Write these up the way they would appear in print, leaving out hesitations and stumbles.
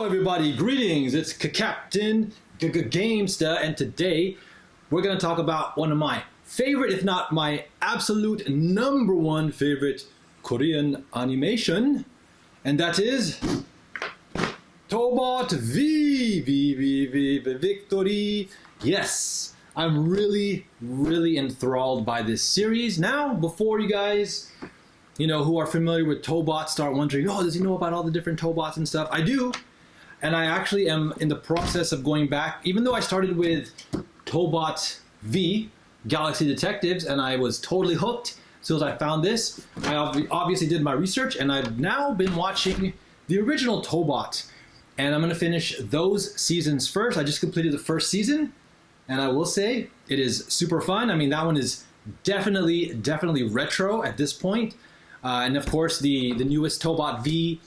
Hello everybody, greetings, it's Captain Gamesta, and today we're going to talk about one of my favorite, if not my absolute #1 favorite Korean animation, and that is Tobot V Victory. Yes, I'm really enthralled by this series. Now, before you guys who are familiar with Tobot start wondering, oh, does he know about all the different Tobots and stuff? I do, and I actually am in the process of going back, even though I started with Tobot V, Galaxy Detectives, and I was totally hooked as soon as I found this. I obviously did my research, and I've now been watching the original Tobot, and I'm going to finish those seasons first. I just completed the first season, and I will say it is super fun. I mean, that one is definitely retro at this point. And of course, the newest Tobot V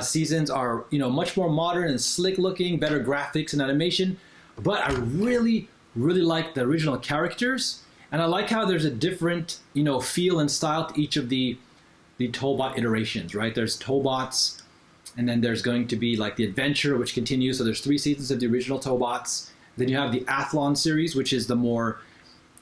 seasons are much more modern and slick looking, better graphics and animation. But I really like the original characters, and I like how there's a different feel and style to each of the Tobot iterations. Right? There's Tobots, and then there's going to be like the Adventure, which continues. So there's 3 seasons of the original Tobots. Then you have the Athlon series, which is the more,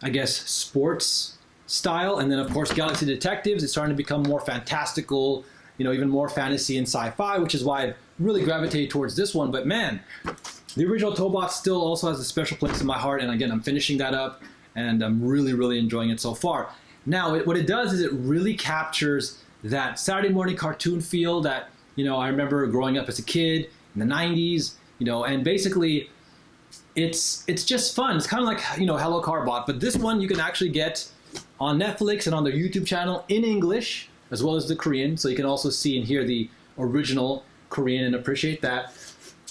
I guess, sports style, and then of course Galaxy Detectives is starting to become more fantastical, even more fantasy and sci-fi, which is why I really gravitated towards this one. But man, the original Tobot still also has a special place in my heart, and again, I'm finishing that up, and I'm really enjoying it so far. Now, what it does is it really captures that Saturday morning cartoon feel that I remember growing up as a kid in the 90s, and basically it's just fun. It's kind of like Hello Carbot, but this one you can actually get on Netflix and on their YouTube channel in English, as well as the Korean, so you can also see and hear the original Korean and appreciate that.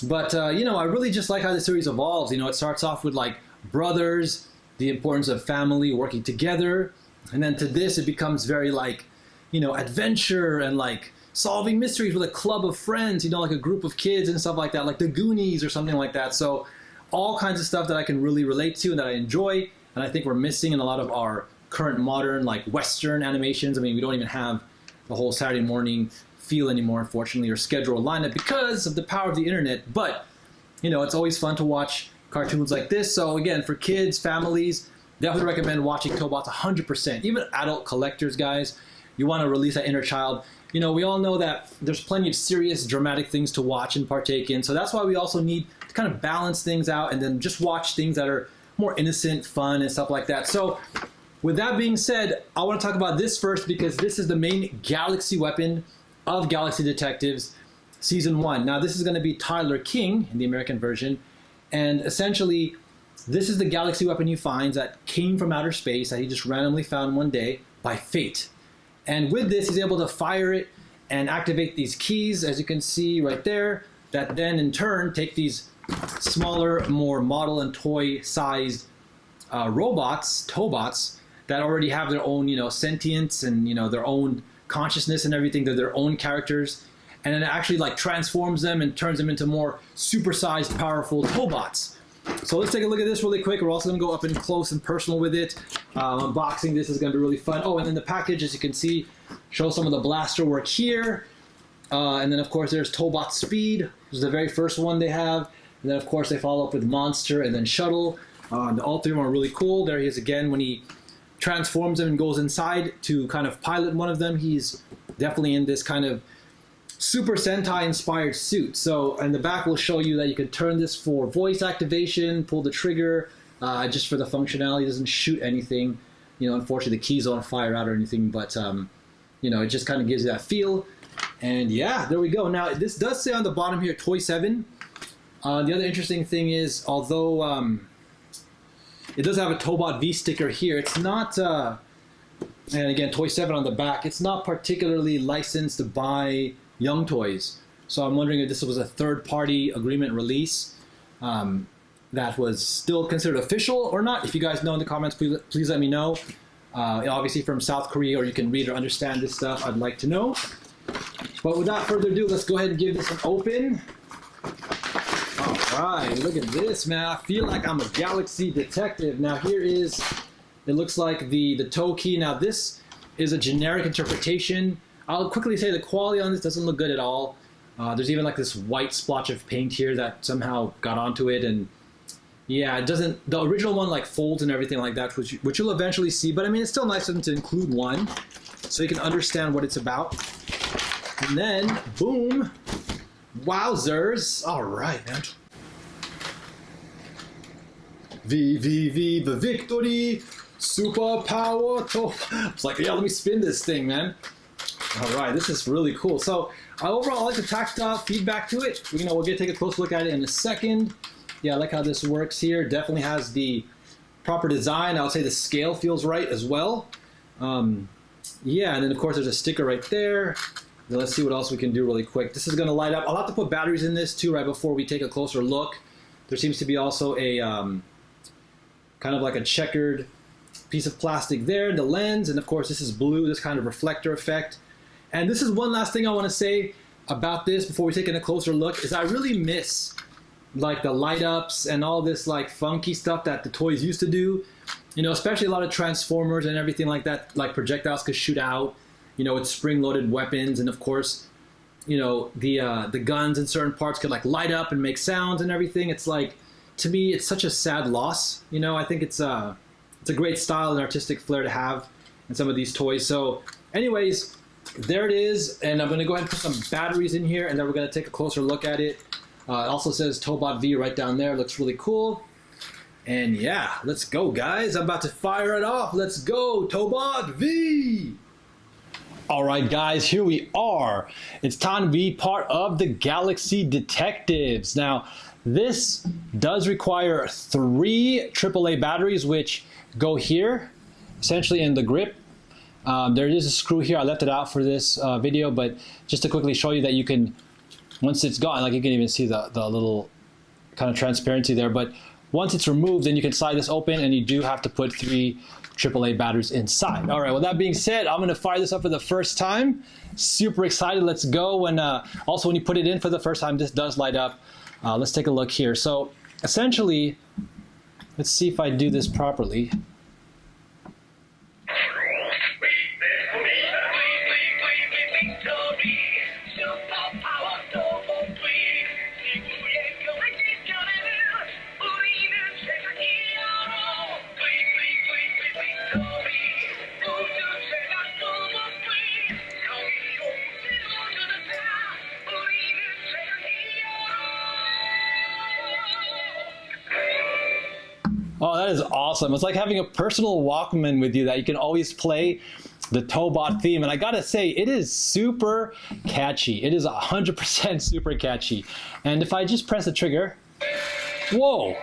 But, I really just like how the series evolves. It starts off with, like, brothers, the importance of family working together, and then to this it becomes very, like, adventure and, like, solving mysteries with a club of friends, like a group of kids and stuff like that, like the Goonies or something like that. So all kinds of stuff that I can really relate to and that I enjoy, and I think we're missing in a lot of our current modern, like, Western animations. I mean, we don't even have the whole Saturday morning feel anymore, unfortunately, or schedule lineup because of the power of the internet. But, it's always fun to watch cartoons like this. So again, for kids, families, definitely recommend watching Tobot 100%. Even adult collectors, guys, you want to release that inner child. We all know that there's plenty of serious, dramatic things to watch and partake in. So that's why we also need to kind of balance things out and then just watch things that are more innocent, fun, and stuff like that. So with that being said, I want to talk about this first because this is the main galaxy weapon of Galaxy Detectives Season 1. Now, this is going to be Tyler King in the American version, and essentially, this is the galaxy weapon he finds that came from outer space that he just randomly found one day by fate. And with this, he's able to fire it and activate these keys, as you can see right there, that then in turn take these smaller, more model and toy-sized robots, Tobots, that already have their own, sentience and, their own consciousness and everything. They're their own characters. And then it actually, like, transforms them and turns them into more supersized, powerful Tobots. So let's take a look at this really quick. We're also going to go up and close and personal with it. Unboxing this is going to be really fun. Oh, and then the package, as you can see, shows some of the blaster work here. And then, of course, there's Tobot Speed, which is the very first one they have. And then, of course, they follow up with Monster and then Shuttle. All 3 of them are really cool. There he is again when he transforms them and goes inside to kind of pilot one of them. He's definitely in this kind of Super Sentai inspired suit. So, and the back will show you that you can turn this for voice activation, pull the trigger, just for the functionality. It doesn't shoot anything. Unfortunately the keys don't fire out or anything, but it just kind of gives you that feel. And yeah, there we go. Now, this does say on the bottom here, Toy 7. The other interesting thing is, although it does have a Tobot V sticker here, it's not, and again, Toy 7 on the back, it's not particularly licensed by Young Toys. So I'm wondering if this was a third-party agreement release that was still considered official or not. If you guys know in the comments, please let me know. Obviously from South Korea, or you can read or understand this stuff, I'd like to know. But without further ado, let's go ahead and give this an open. Alright, look at this, man. I feel like I'm a Galaxy Detective. Now here is, it looks like the toe key. Now this is a generic interpretation. I'll quickly say the quality on this doesn't look good at all. There's even like this white splotch of paint here that somehow got onto it, and yeah, it doesn't. The original one like folds and everything like that, which you'll eventually see. But I mean, it's still nice of them to include one, so you can understand what it's about. And then, boom, wowzers! All right, man. The victory, superpower. It's like, yeah, let me spin this thing, man. All right, this is really cool. So overall, I like the tactile feedback to it. We'll take a close look at it in a second. Yeah, I like how this works here. Definitely has the proper design. I would say the scale feels right as well. Yeah, and then of course there's a sticker right there. Now let's see what else we can do really quick. This is going to light up. I'll have to put batteries in this too right before we take a closer look. There seems to be also a kind of like a checkered piece of plastic there, the lens, and of course this is blue, this kind of reflector effect. And this is one last thing I want to say about this before we take a closer look, is I really miss like the light ups and all this like funky stuff that the toys used to do. Especially a lot of Transformers and everything like that, like projectiles could shoot out, with spring-loaded weapons, and of course, the guns in certain parts could like light up and make sounds and everything. It's like, to me, it's such a sad loss. I think it's a great style and artistic flair to have in some of these toys. So anyways, there it is, and I'm going to go ahead and put some batteries in here, and then we're going to take a closer look at it. It also says Tobot V right down there. Looks really cool. And yeah, let's go, guys. I'm about to fire it off. Let's go, Tobot V! All right, guys, here we are. It's time to be part of the Galaxy Detectives. Now, this does require 3 AAA batteries, which go here, essentially in the grip. There is a screw here. I left it out for this video, but just to quickly show you that you can, once it's gone, like you can even see the little kind of transparency there, but once it's removed, then you can slide this open, and you do have to put 3 AAA batteries inside. All right, with that being said, I'm gonna fire this up for the first time. Super excited, let's go. And also when you put it in for the first time, this does light up. Let's take a look here. So essentially, let's see if I do this properly. Oh, that is awesome. It's like having a personal Walkman with you that you can always play the Tobot theme. And I gotta say, it is super catchy. It is 100% super catchy. And if I just press the trigger, whoa.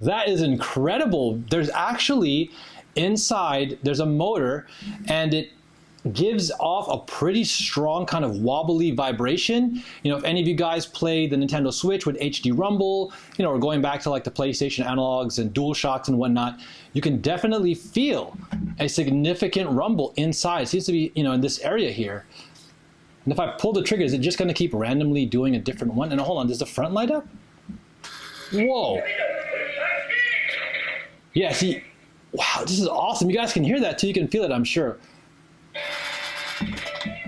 That is incredible. There's actually, inside, there's a motor, and it gives off a pretty strong kind of wobbly vibration. If any of you guys play the Nintendo Switch with HD Rumble, or going back to like the PlayStation analogs and DualShocks and whatnot, you can definitely feel a significant rumble inside. It seems to be, in this area here. And if I pull the trigger, is it just going to keep randomly doing a different one? And hold on, does the front light up? Whoa. Yeah, see, wow, this is awesome. You guys can hear that too. You can feel it, I'm sure.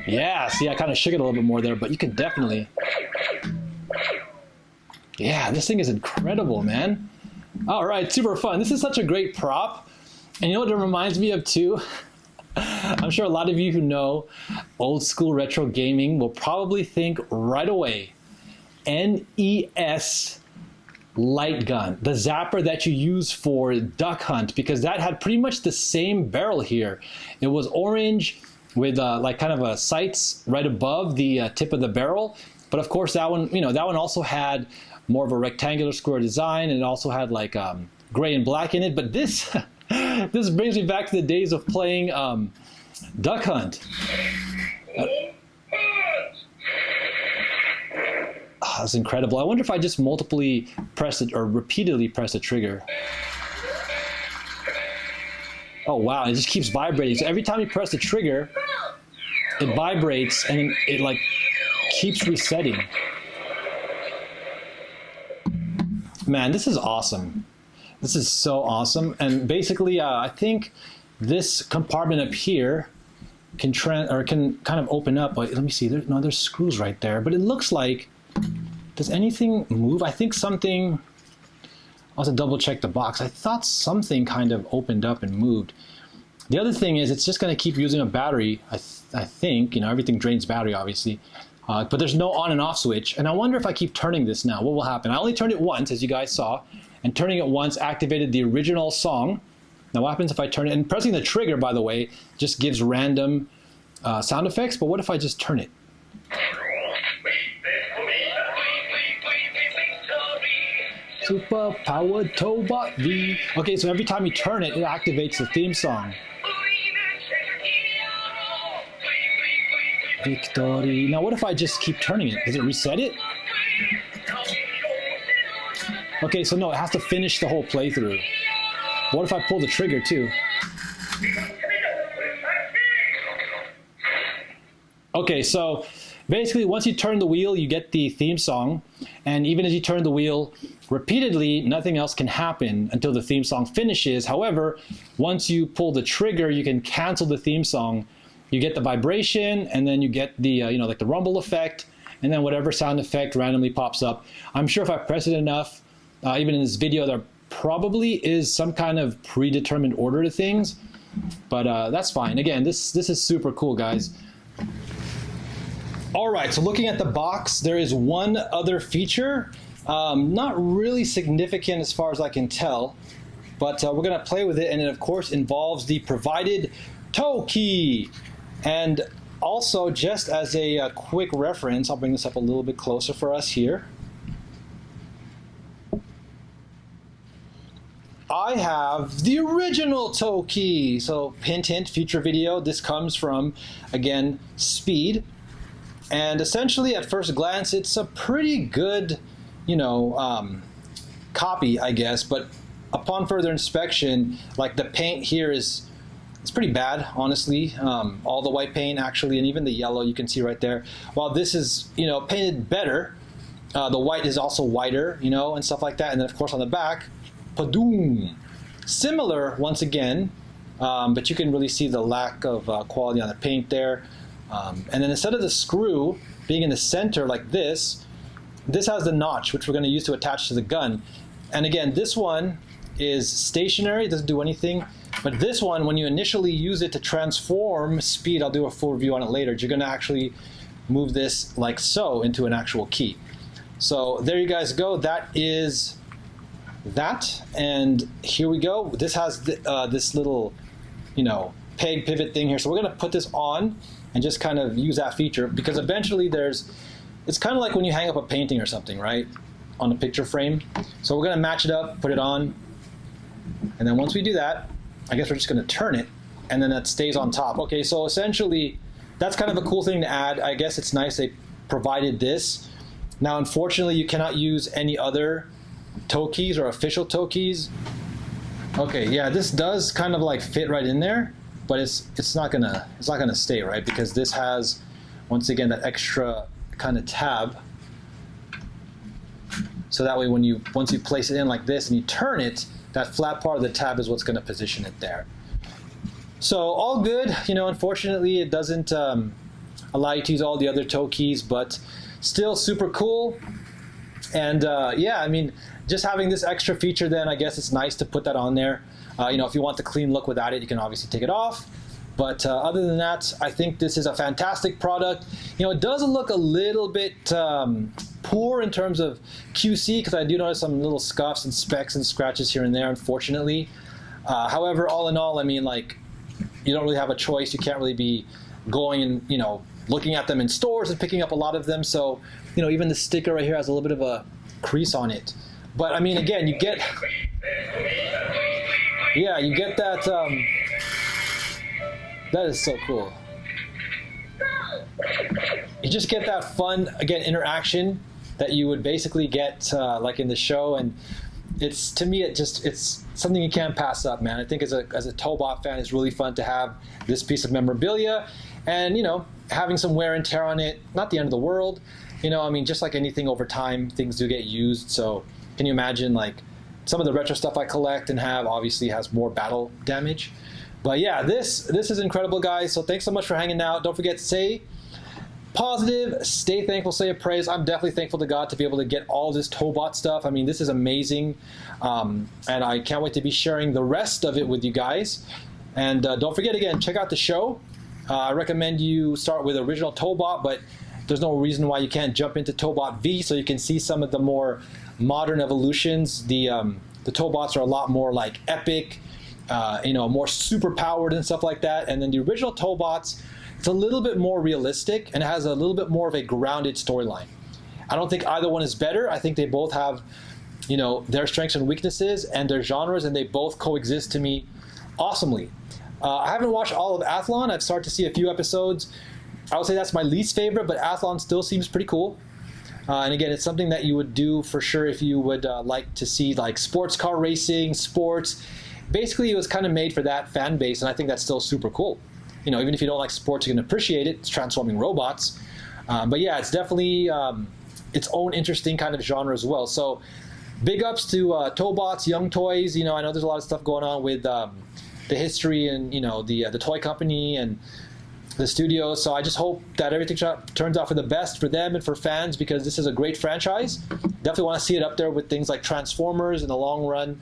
Yeah, see, I kind of shook it a little bit more there, but you can definitely. Yeah, this thing is incredible, man. All right, super fun. This is such a great prop. And you know what it reminds me of too? I'm sure a lot of you who know old school retro gaming will probably think right away. NES light gun, the zapper that you use for duck hunt, because that had pretty much the same barrel here. It was orange with like kind of a sights right above the tip of the barrel. But of course that one, that one also had more of a rectangular square design, and it also had like gray and black in it. But this, this brings me back to the days of playing duck hunt. That's incredible. I wonder if I just multiply press it or repeatedly press the trigger. Oh wow, it just keeps vibrating. So every time you press the trigger, it vibrates and it like keeps resetting. Man, this is awesome. This is so awesome. And basically, I think this compartment up here can kind of open up. But let me see. There's screws right there. But it looks like, does anything move? I think something. I'll have to double check the box. I thought something kind of opened up and moved. The other thing is it's just going to keep using a battery. I think, everything drains battery, obviously. But there's no on and off switch. And I wonder if I keep turning this now, what will happen? I only turned it once, as you guys saw. And turning it once activated the original song. Now what happens if I turn it? And pressing the trigger, by the way, just gives random sound effects. But what if I just turn it? Super powered Tobot V. Okay, so every time you turn it, it activates the theme song. Victory. Now what if I just keep turning it? Does it reset it? Okay, so no, it has to finish the whole playthrough. What if I pull the trigger too? Okay, so basically once you turn the wheel, you get the theme song. And even as you turn the wheel repeatedly, nothing else can happen until the theme song finishes. However, once you pull the trigger, you can cancel the theme song. You get the vibration, and then you get the, like the rumble effect, and then whatever sound effect randomly pops up. I'm sure if I press it enough, even in this video, there probably is some kind of predetermined order to things, but that's fine. Again, this is super cool, guys. All right, so looking at the box, there is one other feature, not really significant as far as I can tell, but we're gonna play with it, and it of course involves the provided tow key. And also, just as a quick reference, I'll bring this up a little bit closer for us here. I have the original tow key. So hint, hint, future video. This comes from, again, Speed. And essentially, at first glance, it's a pretty good, copy, I guess. But upon further inspection, like the paint here it's pretty bad, honestly. All the white paint, actually, and even the yellow you can see right there. While this is, painted better, the white is also whiter, and stuff like that. And then, of course, on the back, padoom. Similar, once again, but you can really see the lack of quality on the paint there. And then instead of the screw being in the center like this has the notch, which we're going to use to attach to the gun. And again, this one is stationary, it doesn't do anything. But this one, when you initially use it to transform Speed, I'll do a full review on it later, you're going to actually move this like so into an actual key. So there you guys go. That is that. And here we go. This has this little, peg pivot thing here. So we're going to put this on and just kind of use that feature, because eventually it's kind of like when you hang up a painting or something, right, on a picture frame. So we're going to match it up, put it on, and then once we do that, I guess we're just going to turn it, and then that stays on top. Okay, so essentially, that's kind of a cool thing to add. I guess it's nice they provided this. Now, unfortunately, you cannot use any other tow keys or official tow keys. Okay, yeah, this does kind of like fit right in there, but it's not gonna stay, right? Because this has, once again, that extra kind of tab. So that way, once you place it in like this and you turn it, that flat part of the tab is what's going to position it there. So all good. Unfortunately, it doesn't allow you to use all the other tow keys, but still super cool. And yeah, I mean, just having this extra feature, then I guess it's nice to put that on there. If you want the clean look without it, you can obviously take it off. But other than that, I think this is a fantastic product. It does look a little bit poor in terms of QC, because I do notice some little scuffs and specks and scratches here and there, unfortunately. However, all in all, I mean, like, you don't really have a choice. You can't really be going and, looking at them in stores and picking up a lot of them. So, even the sticker right here has a little bit of a crease on it. But, I mean, again, you get that, that is so cool. You just get that fun, again, interaction that you would basically get like in the show, and to me it's something you can't pass up, man. I think as a Tobot fan, it's really fun to have this piece of memorabilia, and having some wear and tear on it, not the end of the world. I mean, just like anything over time, things do get used. So can you imagine, like, some of the retro stuff I collect and have obviously has more battle damage. But yeah, this is incredible, guys. So thanks so much for hanging out. Don't forget, stay positive, stay thankful, say a praise. I'm definitely thankful to God to be able to get all this Tobot stuff. I mean, this is amazing. And I can't wait to be sharing the rest of it with you guys. And don't forget, again, check out the show. I recommend you start with original Tobot, but there's no reason why you can't jump into Tobot V so you can see some of the more modern evolutions. The Tobots are a lot more like epic, more super powered and stuff like that. And then the original Tobots, it's a little bit more realistic and it has a little bit more of a grounded storyline. I don't think either one is better. I think they both have, their strengths and weaknesses and their genres, and they both coexist to me awesomely. I haven't watched all of Athlon. I've started to see a few episodes. I would say that's my least favorite, but Athlon still seems pretty cool. And again, it's something that you would do for sure if you would like to see like sports car racing, sports. Basically, it was kind of made for that fan base, and I think that's still super cool. Even if you don't like sports, you can appreciate it. It's transforming robots. But yeah, it's definitely its own interesting kind of genre as well. So big ups to Tobots, Young Toys. I know there's a lot of stuff going on with the history and the toy company and the studio. So I just hope that everything turns out for the best for them and for fans, because this is a great franchise. Definitely want to see it up there with things like Transformers in the long run.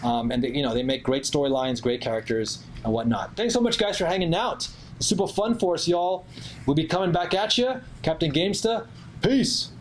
And they make great storylines, great characters, and whatnot. Thanks so much, guys, for hanging out. It's super fun for us, y'all. We'll be coming back at you. Captain Gamesta, peace.